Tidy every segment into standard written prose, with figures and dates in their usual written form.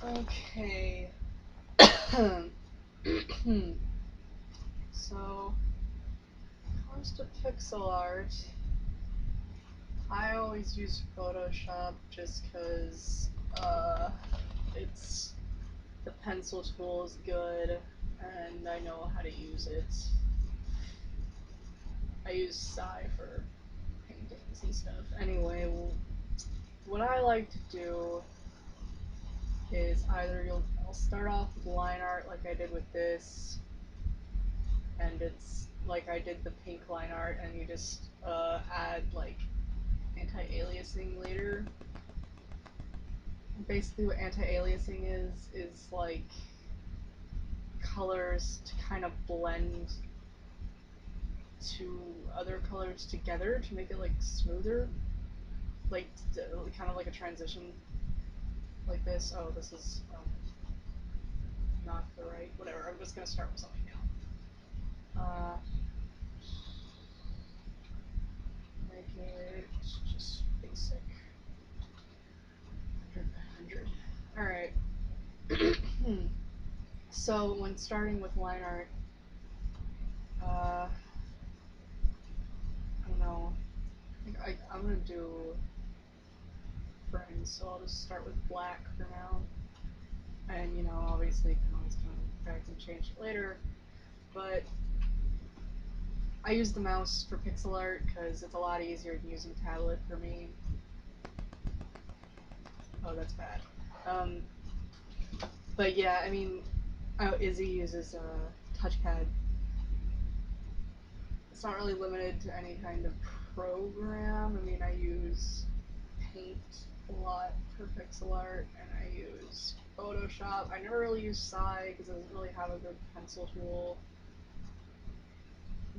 Okay. So, when it comes to pixel art, I always use Photoshop just because it's the pencil tool is good and I know how to use it. I use Psy for paintings and stuff. Anyway, what I like to do is I'll start off with line art like I did with this, and it's like I did the pink line art, and you just add like anti-aliasing later. Basically, what anti-aliasing is like colors to kind of blend two other colors together to make it like smoother, like kind of like a transition, like this. Oh, this is not the right. Whatever. I'm just gonna start with something now. Make it just basic. 100 by 100. Alright. So when starting with line art, I don't know. I think I'm gonna do friends, so I'll just start with black for now. And you know, obviously you can always come back and change it later. But I use the mouse for pixel art because it's a lot easier than using tablet for me. Oh, that's bad. But yeah, I mean, Izzy uses a touchpad. It's not really limited to any kind of program. I mean, I use Paint a lot for pixel art, and I use Photoshop. I never really use Psy because it doesn't really have a good pencil tool.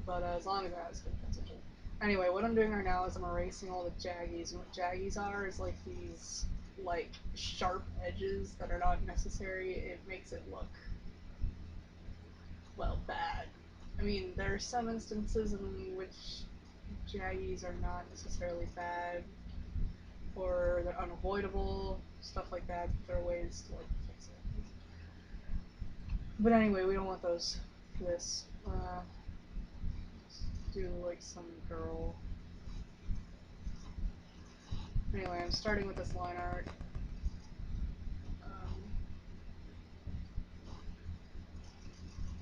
But as long as it has a good pencil tool. Anyway, what I'm doing right now is I'm erasing all the jaggies. And what jaggies are is like these like sharp edges that are not necessary. It makes it look, well, bad. I mean, there are some instances in which jaggies are not necessarily bad, or they're unavoidable, stuff like that. There are ways to like fix it. But anyway, we don't want those for this. Let's do like some girl. Anyway, I'm starting with this line art.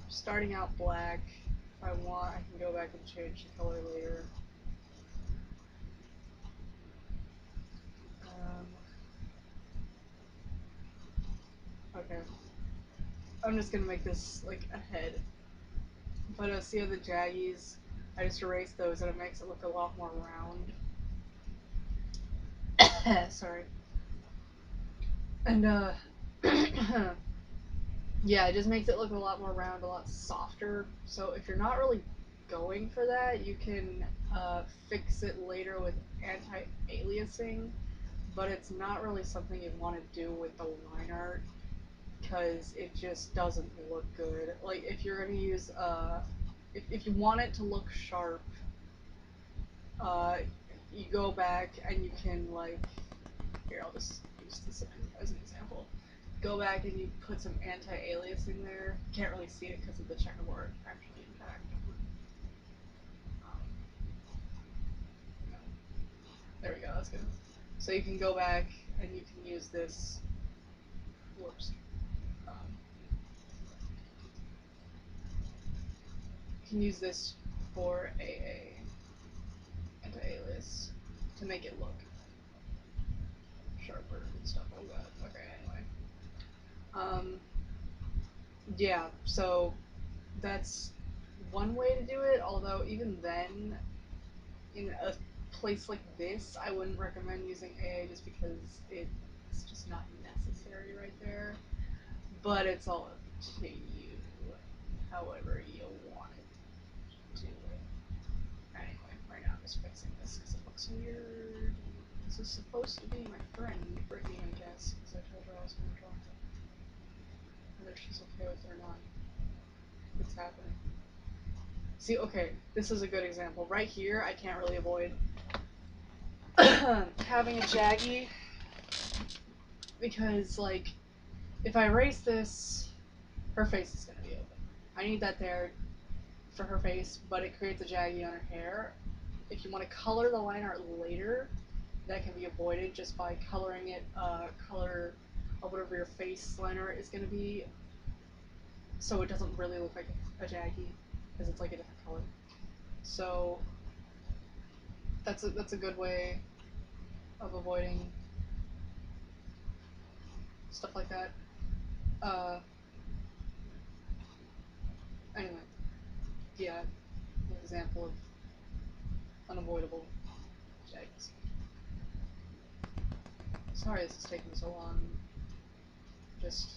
Starting out black. If I want, I can go back and change the color later. Okay. I'm just gonna make this like a head. But see how the jaggies, I just erased those and it makes it look a lot more round. Sorry. And yeah, it just makes it look a lot more round, a lot softer. So if you're not really going for that, you can fix it later with anti-aliasing, but it's not really something you want to do with the line art because it just doesn't look good. Like if you're gonna use if you want it to look sharp, you go back and you can like, here I'll just use this as an example. Go back and you put some anti-aliasing there. You can't really see it because of the checkerboard actually impact. No. There we go, that's good. So you can go back and you can use this. Whoops. You can use this for a anti-alias to make it look sharper and stuff like that. Okay, anyway. Yeah, so that's one way to do it, although even then, in a place like this, I wouldn't recommend using AA just because it's just not necessary right there. But it's all up to you, however you want it to do it. Anyway, right now I'm just fixing this because it looks weird. This is supposed to be my friend, Brittany, I guess, because I told her I was going to draw her. Whether she's okay with it or not. It's happening. See, okay, this is a good example. Right here, I can't really avoid having a jaggy because, like, if I erase this, her face is going to be open. I need that there for her face, but it creates a jaggy on her hair. If you want to color the line art later, that can be avoided just by coloring it, color of whatever your face line art is going to be, so it doesn't really look like a jaggy, because it's like a different color. So that's a good way of avoiding stuff like that. Anyway, yeah, an example of unavoidable jags. Sorry this is taking so long. Just...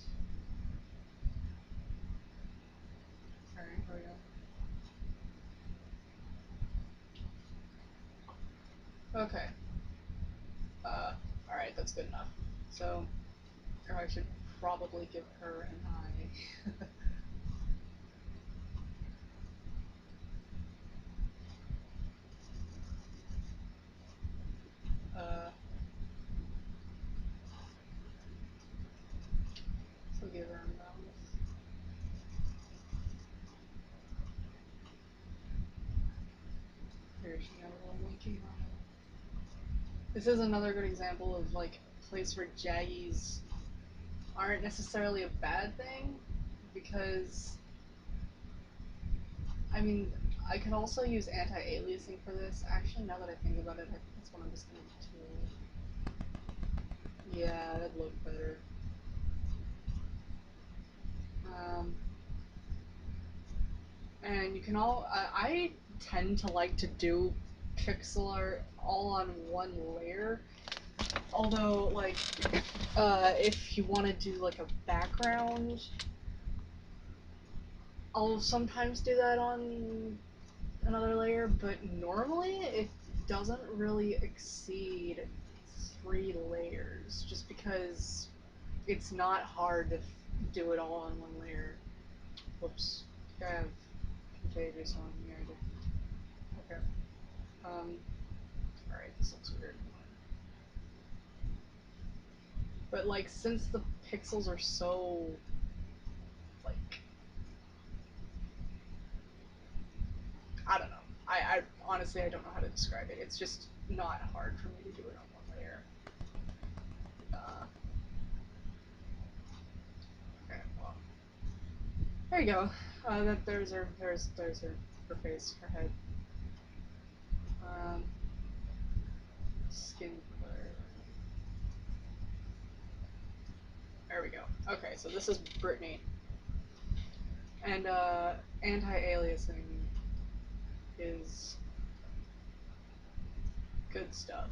Alright, here we go. Okay. Alright, that's good enough. So, or I should probably give her an eye. So give her a mouth. Here, she got a little winky eye. This is another good example of like a place where jaggies aren't necessarily a bad thing, because I mean, I could also use anti-aliasing for this. Actually, now that I think about it, I think that's what I'm just gonna do. Yeah, that'd look better. And you can I tend to like to do pixel art all on one layer. Although, like, if you want to do like a background, I'll sometimes do that on another layer, but normally it doesn't really exceed 3 layers, just because it's not hard to do it all on one layer. Whoops. I have contagious on here. Okay. Alright, this looks weird. But, like, since the pixels are so, like, I don't know. I honestly, I don't know how to describe it. It's just not hard for me to do it on one layer. Okay, well. There you go. There's her face, her head. Skin color. There we go. Okay, so this is Brittany. And anti-aliasing is good stuff.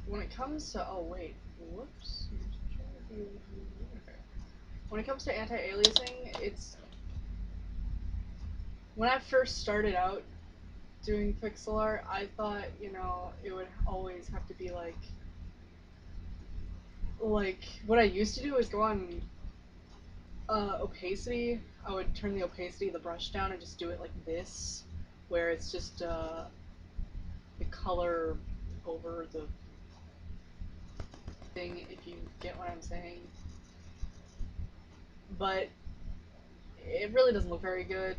When it comes to whoops. Okay. When it comes to anti-aliasing, it's when I first started out doing pixel art, I thought, it would always have to be like what I used to do is go on opacity. I would turn the opacity of the brush down and just do it like this, where it's just the color over the thing, if you get what I'm saying. But it really doesn't look very good,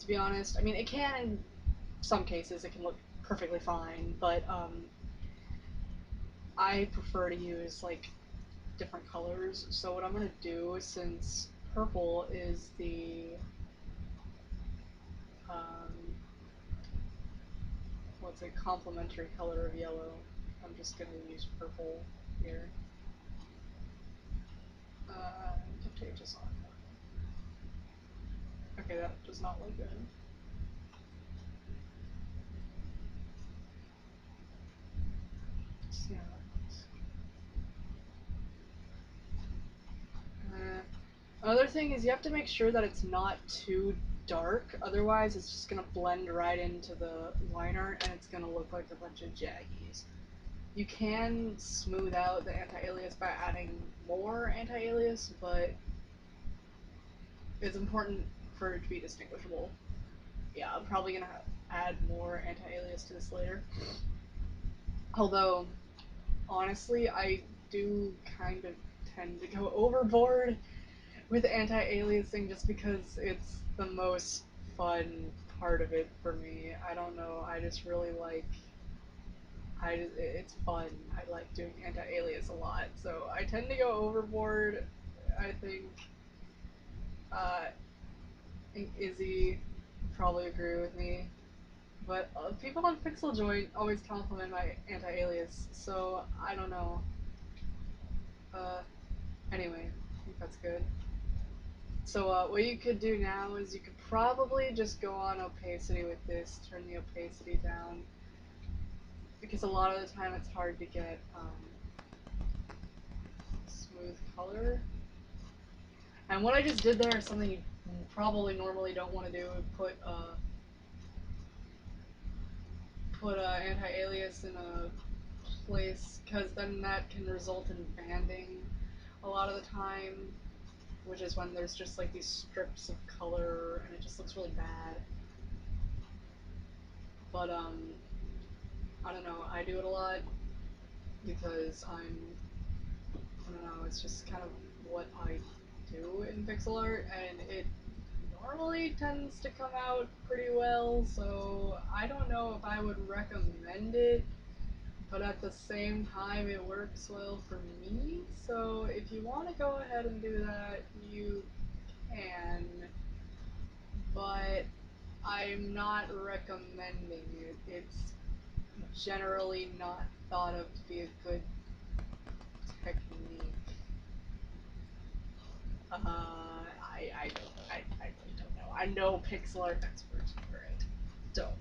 to be honest. I mean, it can in some cases, it can look perfectly fine, but I prefer to use like different colors. So what I'm gonna do, since purple is the what's a complementary color of yellow, I'm just gonna use purple here. Contagious on. Okay, that does not look good. Yeah. Another thing is you have to make sure that it's not too dark, otherwise it's just gonna blend right into the line art and it's gonna look like a bunch of jaggies. You can smooth out the anti-alias by adding more anti-alias, but it's important for it to be distinguishable. Yeah, I'm probably gonna add more anti-alias to this later. Although, honestly, I do kind of tend to go overboard with anti-aliasing just because it's the most fun part of it for me. I don't know, I just really like, it's fun. I like doing anti-alias a lot, so I tend to go overboard. I think Izzy would probably agree with me. But people on Pixel Joint always compliment my anti-alias, so I don't know. Anyway, I think that's good. So what you could do now is you could probably just go on opacity with this, turn the opacity down, because a lot of the time it's hard to get smooth color. And what I just did there is something you probably normally don't want to do, put anti-alias in a place, because then that can result in banding a lot of the time, which is when there's just like these strips of color and it just looks really bad. But I don't know, I do it a lot because I don't know, it's just kind of what I do in pixel art, and it normally tends to come out pretty well, so I don't know if I would recommend it, but at the same time it works well for me, so if you want to go ahead and do that, you can, but I'm not recommending it. It's generally not thought of to be a good technique. I really don't know. I'm no pixel art expert. Alright. Don't.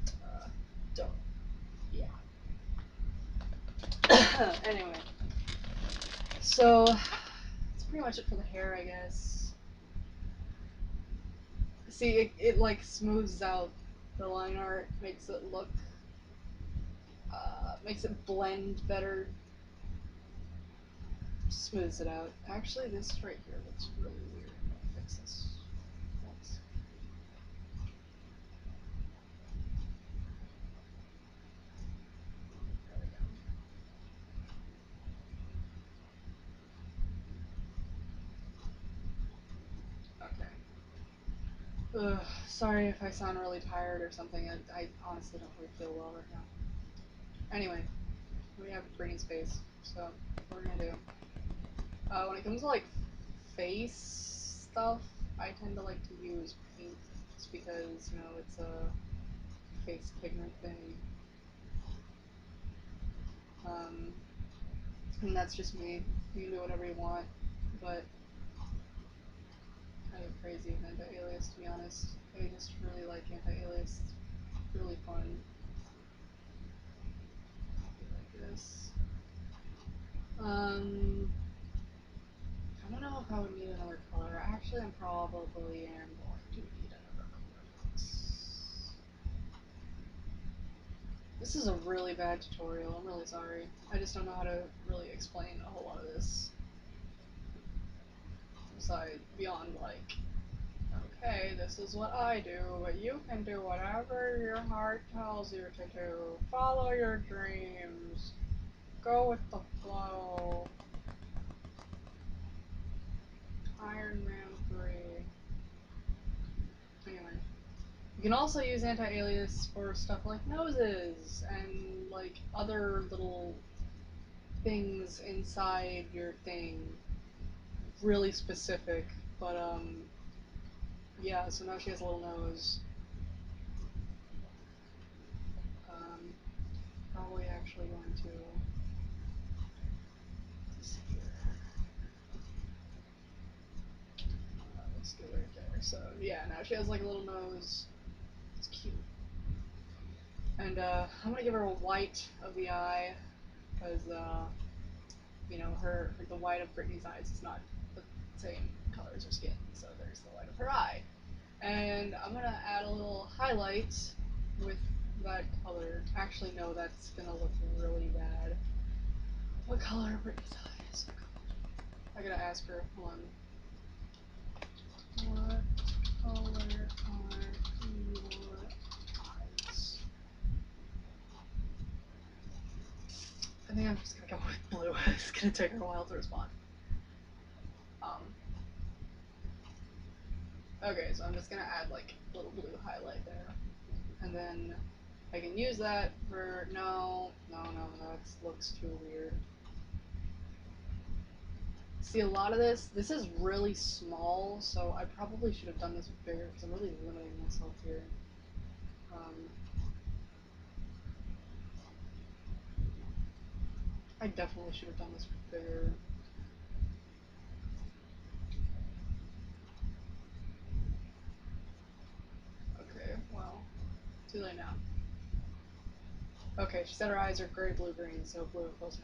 Yeah. Anyway. So, that's pretty much it for the hair, I guess. See, it like smooths out the line art, makes it look, makes it blend better, smooths it out. Actually, this right here looks really weird. I'm gonna fix this. Thanks. There we go. Okay. Ugh, sorry if I sound really tired or something. I honestly don't really feel well right now. Anyway, we have green space, so what we're gonna do. When it comes to like face stuff, I tend to like to use paint just because, you know, it's a face pigment thing. And that's just me. You can do whatever you want, but kind of crazy with anti-alias, to be honest. I just really like anti-alias. It's really fun. Like this. I don't know if I would need another color. Actually, I probably am going to need another color for this. This is a really bad tutorial. I'm really sorry. I just don't know how to really explain a whole lot of this. Besides, beyond like, okay, this is what I do, but you can do whatever your heart tells you to do. Follow your dreams. Go with the flow. Iron Man 3. Anyway. You can also use anti-alias for stuff like noses and like other little things inside your thing. Really specific, but yeah, so now she has a little nose. Probably actually going to let's go right there. So yeah, now she has like a little nose. It's cute. And I'm gonna give her a white of the eye because you know the white of Brittany's eyes is not the same color as her skin, so there's the white of her eye. And I'm gonna add a little highlight with that color. Actually, no, that's gonna look really bad. What color are Brittany's eyes? I gotta ask her. Hold on. What color are your eyes? I think I'm just gonna go with blue. It's gonna take her a while to respond. Okay, so I'm just gonna add like a little blue highlight there. And then I can use that for, no, that looks too weird. See, a lot of this is really small, so I probably should have done this bigger because I'm really limiting myself here. I definitely should have done this bigger. Okay, well, too late now. Okay, she said her eyes are gray, blue, green, so blue closer.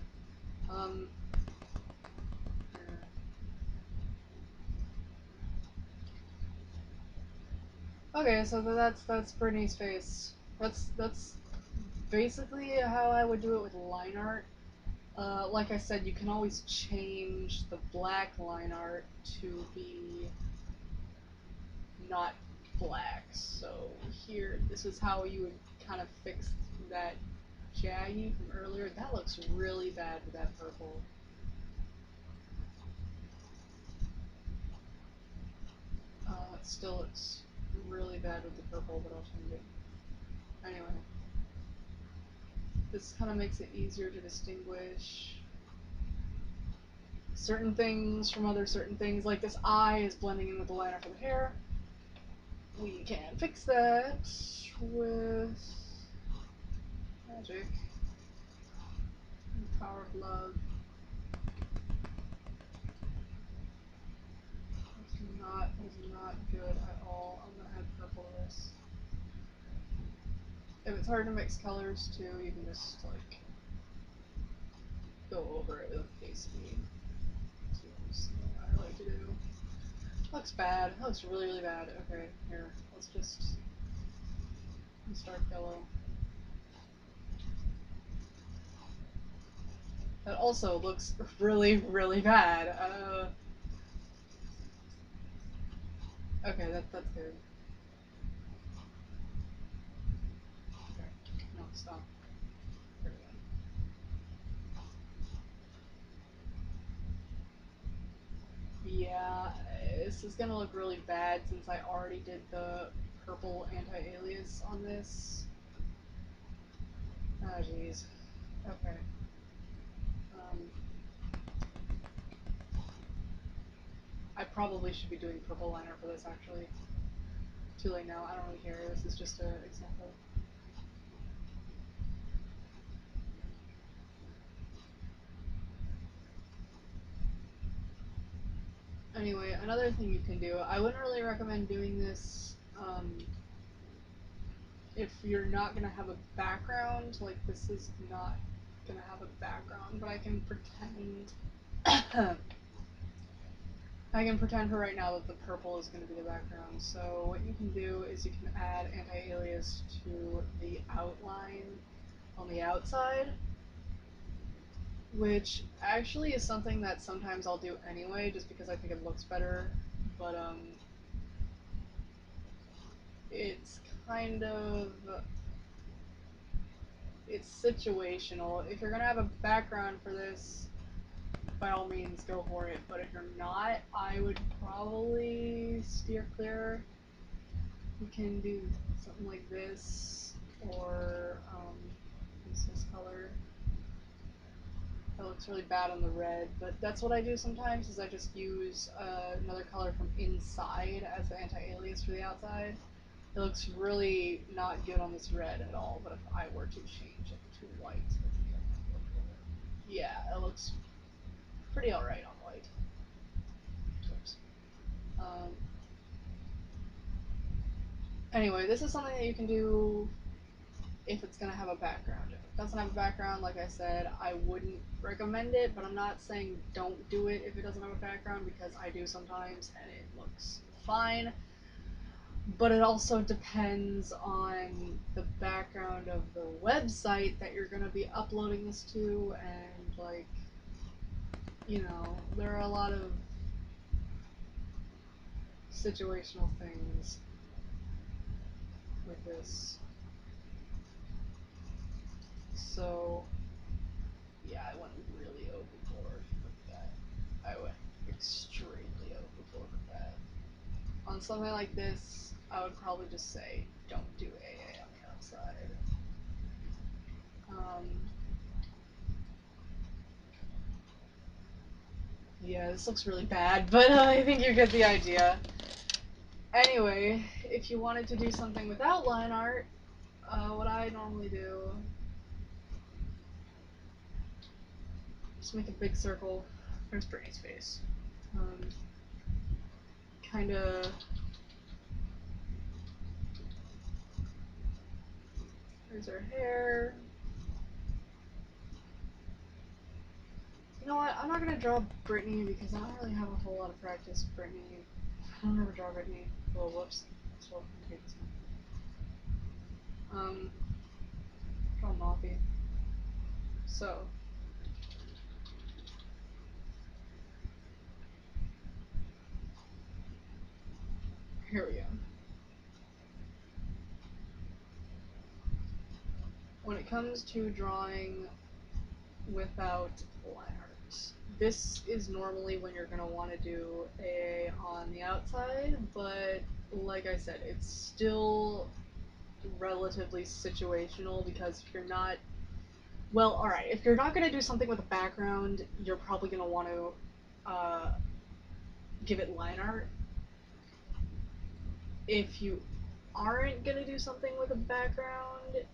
Okay, so that's Brittany's face. That's basically how I would do it with line art. Like I said, you can always change the black line art to be not black. So here, this is how you would kind of fix that jaggy from earlier. That looks really bad with that purple. It still looks really bad with the purple, but I'll change it. Anyway, this kind of makes it easier to distinguish certain things from other certain things. Like this eye is blending in with the liner for the hair. We can fix that with magic. The power of love. It's not good at all. I'm gonna add purple to this. If it's hard to mix colors too, you can just like go over it with face speed. That's what I like to do. Looks bad. Looks really, really bad. Okay, here. Let's just start yellow. That also looks really, really bad. Okay, that's good. Okay, no, stop. There we go. Yeah, this is gonna look really bad since I already did the purple anti-alias on this. Ah, jeez. Okay. I probably should be doing purple liner for this, actually. Too late now, I don't really care. This is just an example. Anyway, another thing you can do, I wouldn't really recommend doing this if you're not going to have a background. Like, this is not going to have a background, but I can pretend I can pretend for right now that the purple is going to be the background. So what you can do is you can add anti-alias to the outline on the outside, which actually is something that sometimes I'll do anyway, just because I think it looks better, but it's kind of, it's situational. If you're going to have a background for this, by all means go for it, but if you're not, I would probably steer clear. You can do something like this, or use this color. That looks really bad on the red, but that's what I do sometimes, is I just use another color from inside as the anti-alias for the outside. It looks really not good on this red at all, but if I were to change it to white, yeah, it looks pretty alright on white. Oops. Anyway, this is something that you can do if it's going to have a background. If it doesn't have a background, like I said, I wouldn't recommend it, but I'm not saying don't do it if it doesn't have a background, because I do sometimes and it looks fine. But it also depends on the background of the website that you're going to be uploading this to, and like, you know, there are a lot of situational things with this. So, yeah, I went really overboard with that. I went extremely overboard with that. On on something like this, I would probably just say don't do AA on the outside. Yeah, this looks really bad, but I think you get the idea. Anyway, if you wanted to do something without line art, what I normally do, just make a big circle. There's Brittany's face. Kinda. There's her hair. You know what? I'm not gonna draw Brittany because I don't really have a whole lot of practice with Brittany. I don't ever draw Brittany. Oh, whoops. So, draw Moppy. So. Here we go. When it comes to drawing without line art, this is normally when you're going to want to do AA on the outside, but like I said, it's still relatively situational because if you're not, well, alright, if you're not going to do something with a background, you're probably going to want to give it line art. If you aren't going to do something with a background,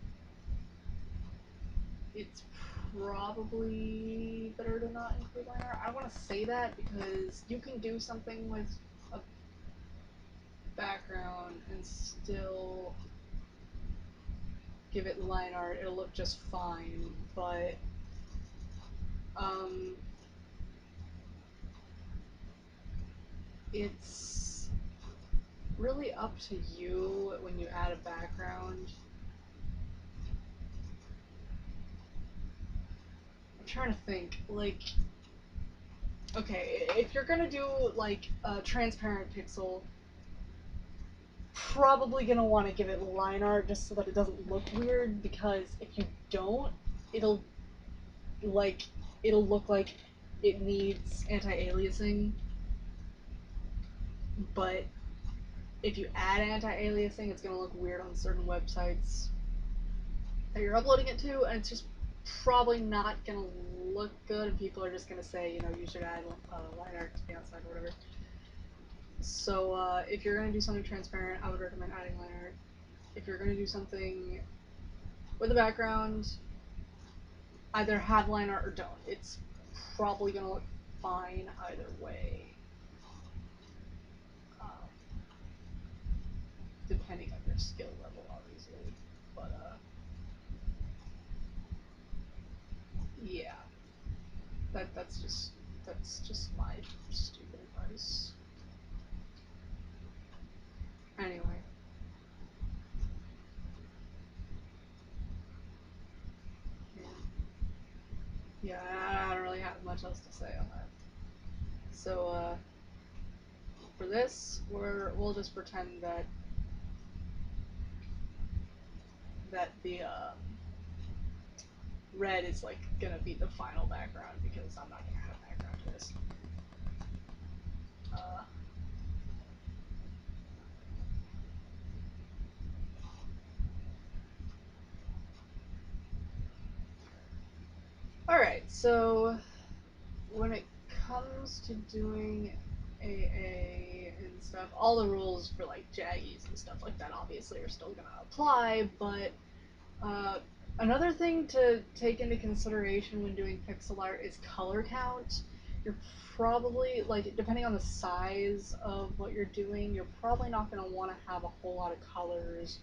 it's probably better to not include line art. I want to say that because you can do something with a background and still give it line art. It'll look just fine, but it's really up to you when you add a background. I'm trying to think, like, okay, if you're gonna do like a transparent pixel, probably gonna want to give it line art just so that it doesn't look weird, because if you don't, it'll look like it needs anti-aliasing, but if you add anti-aliasing, it's gonna look weird on certain websites that you're uploading it to, and it's just probably not gonna look good, and people are just gonna say, you know, you should add line art to the outside or whatever. So if you're gonna do something transparent, I would recommend adding line art. If you're gonna do something with a background, either have line art or don't. It's probably gonna look fine either way. Depending on your skill level, obviously. But yeah. That's just my stupid advice. Anyway. Yeah, I don't really have much else to say on that. So for this, we'll just pretend that the red is like gonna be the final background, because I'm not gonna add a background to this. Alright, so when it comes to doing AA and stuff, all the rules for like jaggies and stuff like that obviously are still gonna apply, but another thing to take into consideration when doing pixel art is color count. You're probably, like, depending on the size of what you're doing, you're probably not going to want to have a whole lot of colors.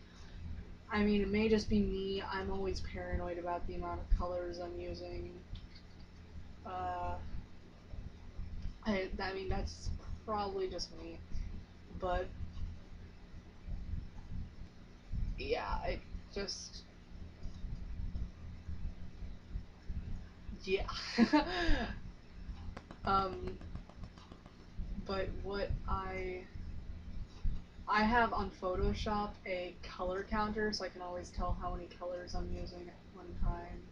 I mean, it may just be me. I'm always paranoid about the amount of colors I'm using. I mean, that's probably just me. But, yeah, it just... Yeah. But what I have on Photoshop a color counter, so I can always tell how many colors I'm using at one time.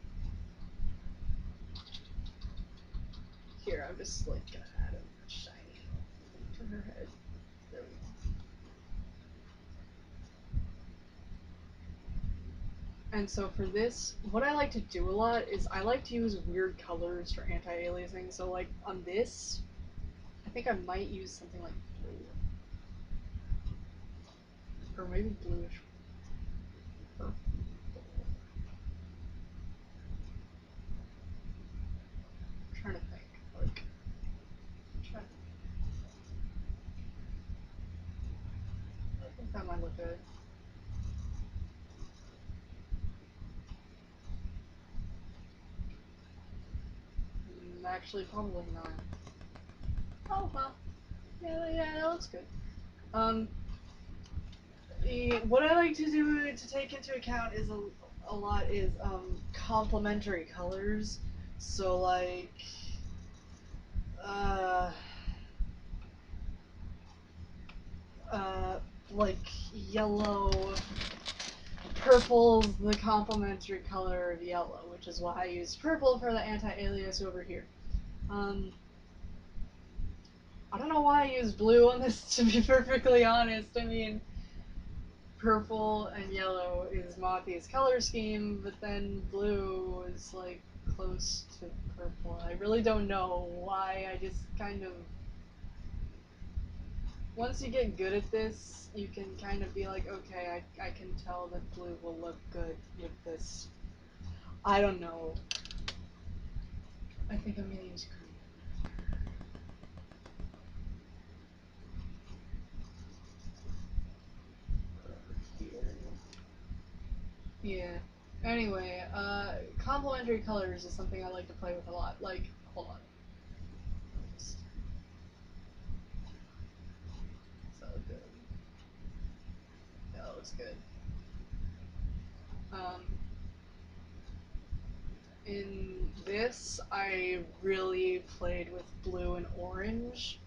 Here, I'm just like gonna add a shiny to her head. There we go. And so for this, what I like to do a lot is I like to use weird colors for anti-aliasing. So like on this, I think I might use something like blue. Or maybe bluish purple. I'm trying to think. Like, trying to I think that might look good. Actually, probably not. Oh well. Yeah, that looks good. Um, what I like to do to take into account is a lot is complementary colors. So uh, uh, like yellow, purple's the complementary color of yellow, which is why I used purple for the anti-alias over here. Um, I don't know why I used blue on this, to be perfectly honest. I mean, purple and yellow is Mothy's color scheme, but then blue is like close to purple. I really don't know why. I just kind of, once you get good at this, you can kind of be like, okay, I can tell that blue will look good with this. I don't know. I think I'm gonna use green. Yeah. Anyway, complementary colors is something I like to play with a lot. Like, hold on. So good. That looks good. Um, in this, I really played with blue and orange.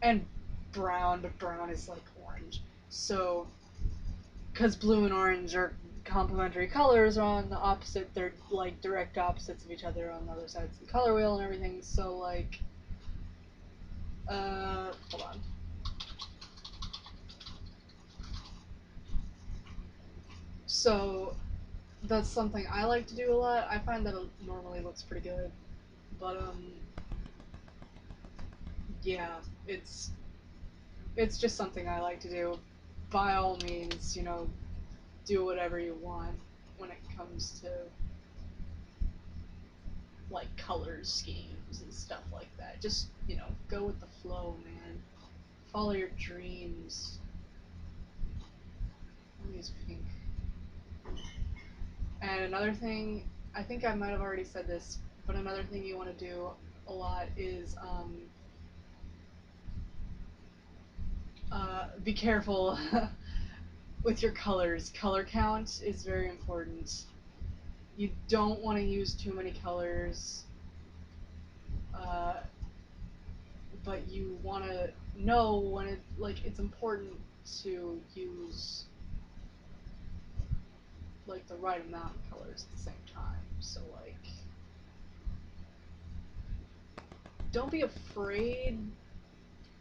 And brown, but brown is like orange. So, because blue and orange are complementary colors on the opposite, they're like direct opposites of each other on the other sides of the color wheel and everything. So, like, hold on. So, that's something I like to do a lot. I find that it normally looks pretty good. But, yeah, it's just something I like to do. By all means, do whatever you want when it comes to like color schemes and stuff like that. Just, go with the flow, man. Follow your dreams. I'll use pink. And another thing, I think I might have already said this, but another thing you want to do a lot is be careful with your colors. Color count is very important. You don't want to use too many colors, uh, but you want to know when it's important to use like the right amount of colors at the same time. So like, don't be afraid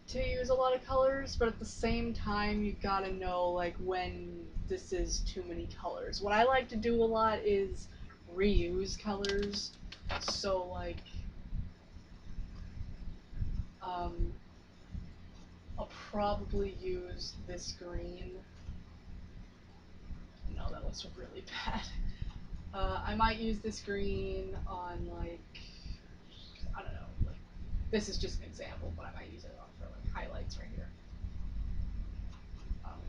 to use a lot of colors, but at the same time you gotta know like when this is too many colors. What I like to do a lot is reuse colors. So like, um, I'll probably use this green. No, that looks really bad. I might use this green on like, I don't know, like, this is just an example, but I might use it on for like highlights right here. Um,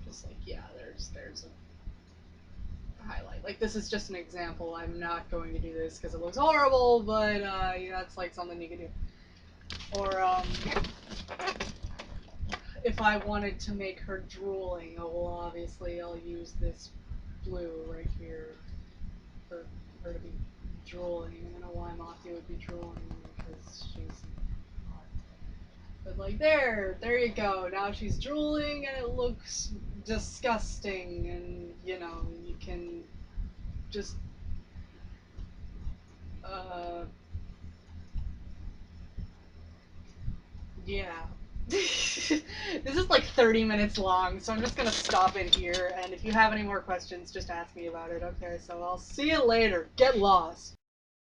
just like, yeah, there's a highlight. Like, this is just an example. I'm not going to do this because it looks horrible, but that's like something you can do. Or if I wanted to make her drooling, oh well, obviously I'll use this blue right here for her to be drooling. I don't know why Maki would be drooling because she's hot. But like there you go. Now she's drooling and it looks disgusting, and you can just uh yeah. This is like 30 minutes long, so I'm just gonna stop it here, and if you have any more questions, just ask me about it, okay? So I'll see you later. Get lost.